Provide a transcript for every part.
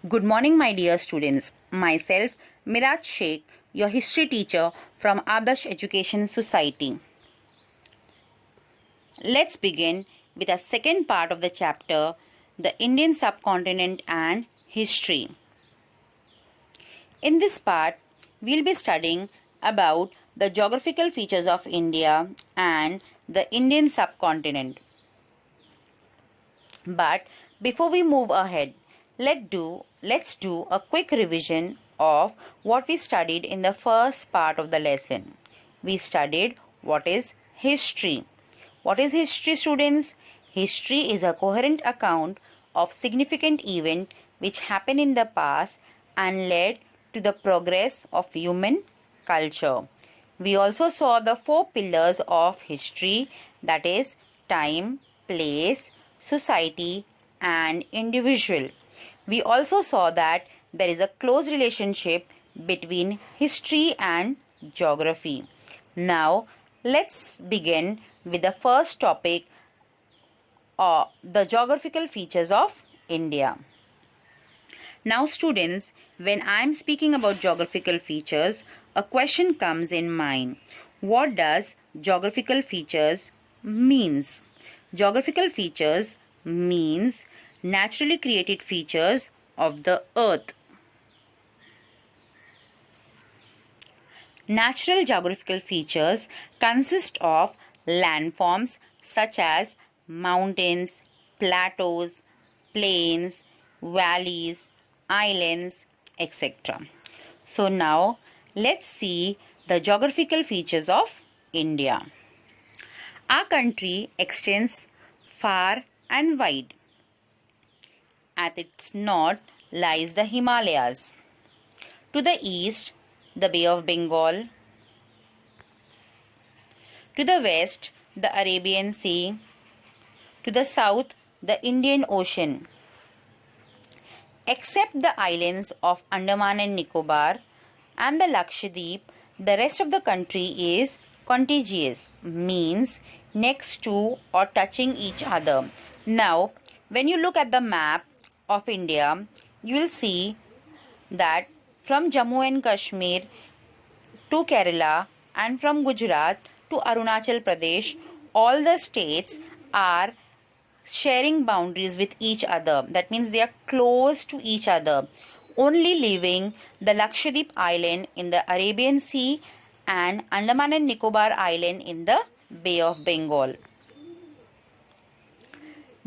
Good morning, my dear students. Myself, Miraj Sheikh, your history teacher from Adarsh Education Society. Let's begin with the second part of the chapter, the Indian subcontinent and history. In this part, we'll be studying about the geographical features of India and the Indian subcontinent. But before we move ahead, let's do a quick revision of what we studied in the first part of the lesson. We studied what is history. What is history, students? History is a coherent account of significant event which happened in the past and led to the progress of human culture. We also saw the four pillars of history, that is time, place, society and individual. We also saw that there is a close relationship between history and geography. Now let's begin with the first topic, the geographical features of India. Now students, when I am speaking about geographical features, a question comes in mind. What does geographical features means? Geographical features means naturally created features of the earth. Natural geographical features consist of landforms such as mountains, plateaus, plains, valleys, islands, etc. So now let's see the geographical features of India. Our country extends far and wide. At its north lies the Himalayas. To the east, the Bay of Bengal. To the west, the Arabian Sea. To the south, the Indian Ocean. Except the islands of Andaman and Nicobar and the Lakshadweep, the rest of the country is contiguous, means next to or touching each other. Now, when you look at the map of India, you will see that from Jammu and Kashmir to Kerala and from Gujarat to Arunachal Pradesh, all the states are sharing boundaries with each other. That means they are close to each other, only leaving the Lakshadweep island in the Arabian Sea and Andaman and Nicobar island in the Bay of Bengal.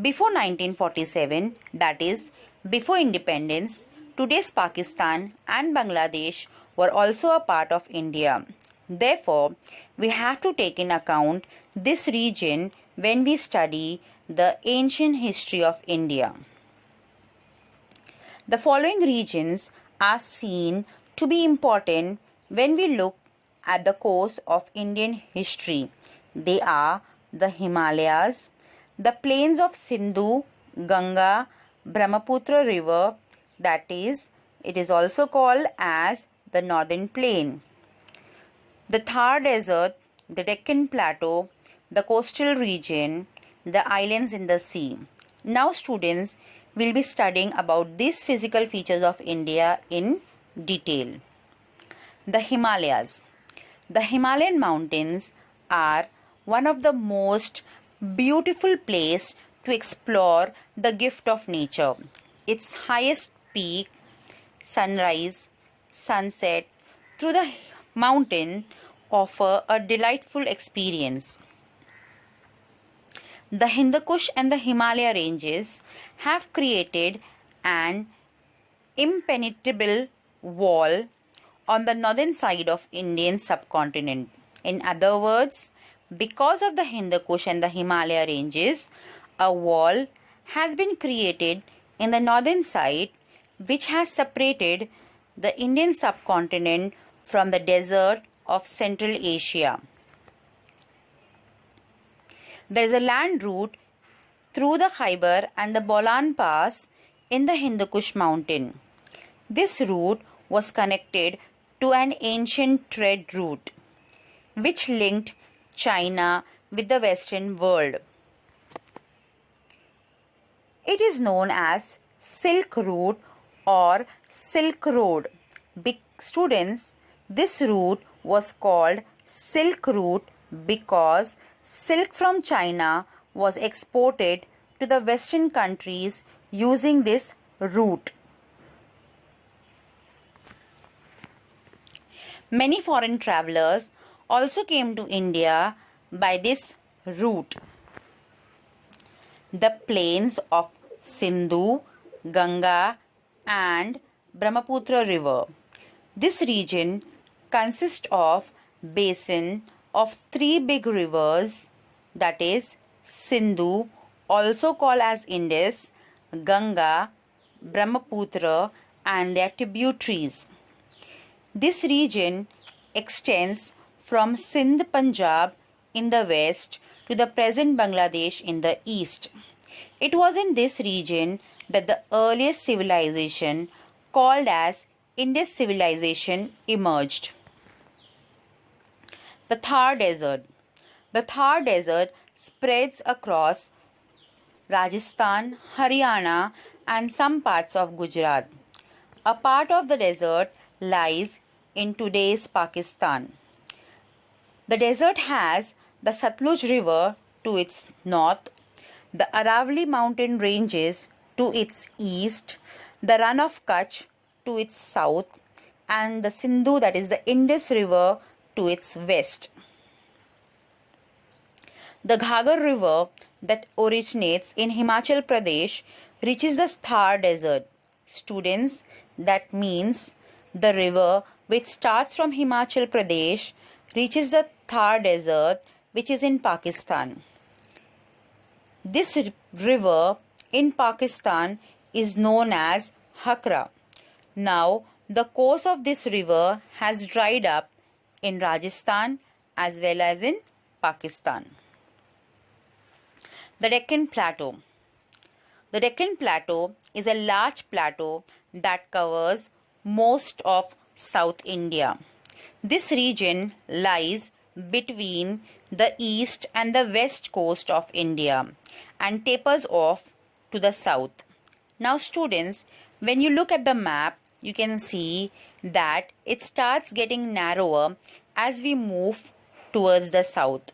Before 1947, that is, before independence, today's Pakistan and Bangladesh were also a part of India. Therefore, we have to take in account this region when we study the ancient history of India. The following regions are seen to be important when we look at the course of Indian history. They are the Himalayas, the plains of Sindhu, Ganga, Brahmaputra river, that is, it is also called as the Northern Plain, the Thar Desert, the Deccan Plateau, the coastal region, the islands in the sea. Now students will be studying about these physical features of India in detail. The Himalayas. The Himalayan mountains are one of the most beautiful place to explore the gift of nature. Its highest peak, sunrise, sunset through the mountain offer a delightful experience. The Hindu Kush and the Himalaya ranges have created an impenetrable wall on the northern side of Indian subcontinent. In other words, because of the Hindu Kush and the Himalaya ranges, a wall has been created in the northern side which has separated the Indian subcontinent from the desert of Central Asia. There is a land route through the Khyber and the Bolan Pass in the Hindu Kush mountain. This route was connected to an ancient trade route which linked China with the Western world. It is known as Silk Route or Silk Road. Students, this route was called Silk Route because silk from China was exported to the Western countries using this route. Many foreign travelers also came to India by this route. The plains of Sindhu, Ganga and Brahmaputra river. This region consists of basin of three big rivers, that is Sindhu, also called as Indus, Ganga, Brahmaputra and their tributaries. This region extends from Sindh, Punjab in the west to the present Bangladesh in the east. It was in this region that the earliest civilization, called as Indus civilization, emerged. The Thar Desert. The Thar Desert spreads across Rajasthan, Haryana and some parts of Gujarat. A part of the desert lies in today's Pakistan. The desert has the Satluj River to its north, the Aravalli mountain ranges to its east, the Rann of Kutch to its south, and the Sindhu, that is the Indus River, to its west. The Ghaggar River that originates in Himachal Pradesh reaches the Thar Desert. Students, that means the river which starts from Himachal Pradesh reaches the Thar Desert, which is in Pakistan. This river in Pakistan is known as Hakra. Now, the course of this river has dried up in Rajasthan as well as in Pakistan. The Deccan Plateau. The Deccan Plateau is a large plateau that covers most of South India. This region lies between the east and the west coast of India and tapers off to the south. Now students, when you look at the map, you can see that it starts getting narrower as we move towards the south.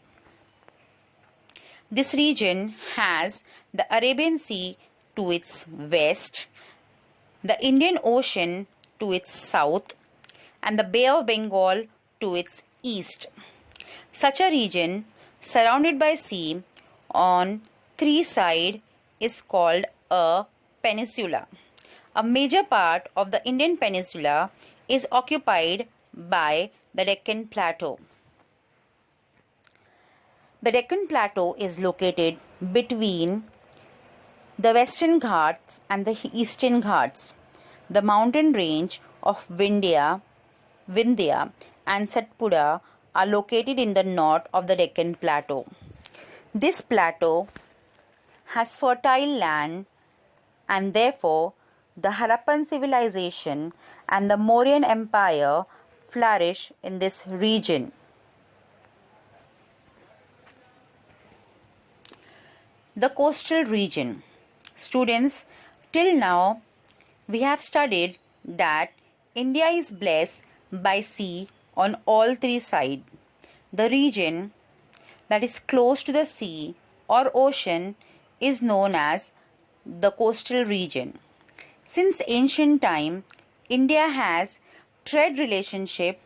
This region has the Arabian Sea to its west, the Indian Ocean to its south, and the Bay of Bengal to its east. Such a region surrounded by sea on three sides is called a peninsula. A major part of the Indian peninsula is occupied by the Deccan Plateau. The Deccan Plateau is located between the Western Ghats and the Eastern Ghats. The mountain range of Vindhya and Satpura are located in the north of the Deccan Plateau. This plateau has fertile land and therefore the Harappan civilization and the Mauryan Empire flourish in this region. The coastal region. Students, till now we have studied that India is blessed by sea on all three sides. The region that is close to the sea or ocean is known as the coastal region. Since ancient time, India has trade relationship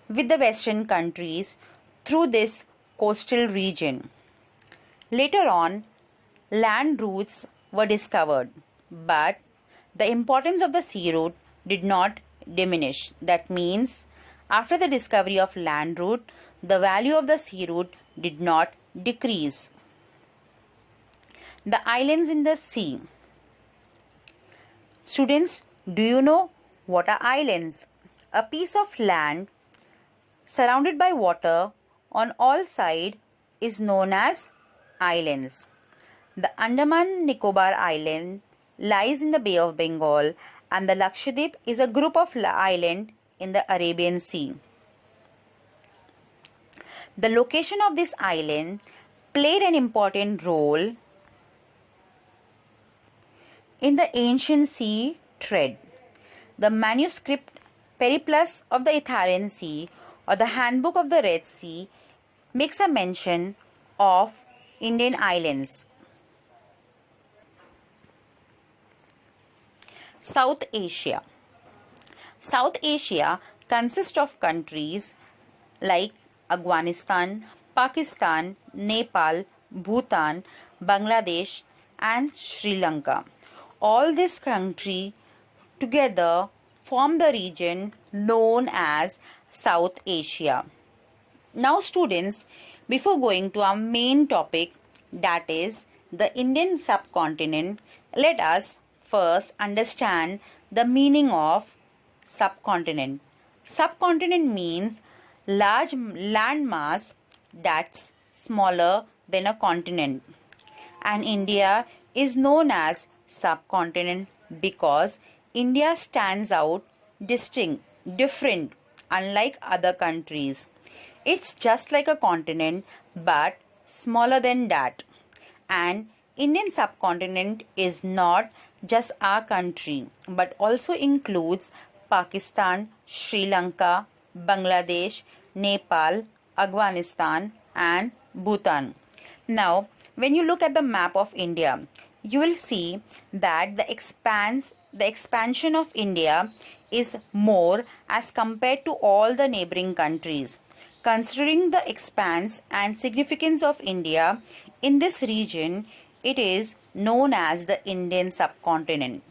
with the Western countries through this coastal region. Later on, land routes were discovered, but the importance of the sea route did not diminish. That means, after the discovery of land route, the value of the sea route did not decrease. The islands in the sea. Students, do you know what are islands? A piece of land surrounded by water on all sides is known as islands. The Andaman Nicobar Island lies in the Bay of Bengal and the Lakshadweep is a group of islands in the Arabian Sea. The location of this island played an important role in the ancient sea trade. The manuscript Periplus of the Itharian Sea or the Handbook of the Red Sea makes a mention of Indian islands. South Asia. South Asia consists of countries like Afghanistan, Pakistan, Nepal, Bhutan, Bangladesh, and Sri Lanka. All these countries together form the region known as South Asia. Now students, before going to our main topic, that is the Indian subcontinent, let us first understand the meaning of subcontinent. Subcontinent means large landmass that's smaller than a continent. And India is known as subcontinent because India stands out distinct, different, unlike other countries. It's just like a continent but smaller than that. And Indian subcontinent is not just our country but also includes Pakistan, Sri Lanka, Bangladesh, Nepal, Afghanistan, and Bhutan. Now, when you look at the map of India, you will see that the expansion of India is more as compared to all the neighboring countries. Considering the expanse and significance of India in this region, it is known as the Indian subcontinent.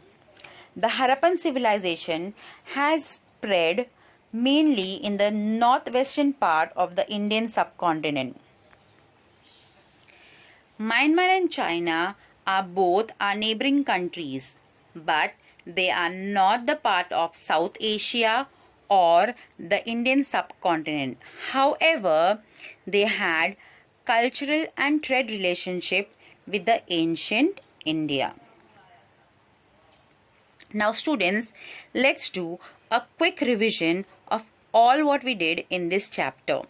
The Harappan civilization has spread mainly in the northwestern part of the Indian subcontinent. Myanmar and China are both our neighboring countries, but they are not the part of South Asia or the Indian subcontinent. However, they had cultural and trade relationship with the ancient India. Now students, let's do a quick revision of all what we did in this chapter.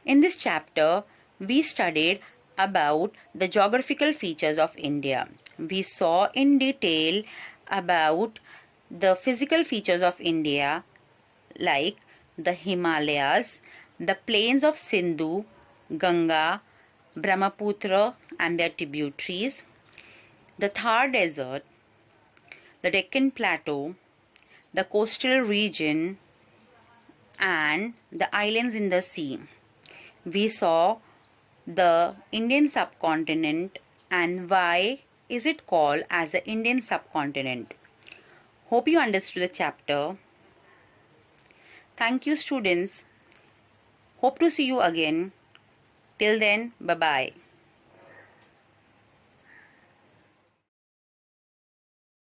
In this chapter, we studied about the geographical features of India. We saw in detail about the physical features of India like the Himalayas, the plains of Sindhu, Ganga, Brahmaputra and their tributaries, the Thar Desert, the Deccan Plateau, the coastal region and the islands in the sea. We saw the Indian subcontinent and why is it called as the Indian subcontinent. Hope you understood the chapter. Thank you students. Hope to see you again. Till then, bye-bye.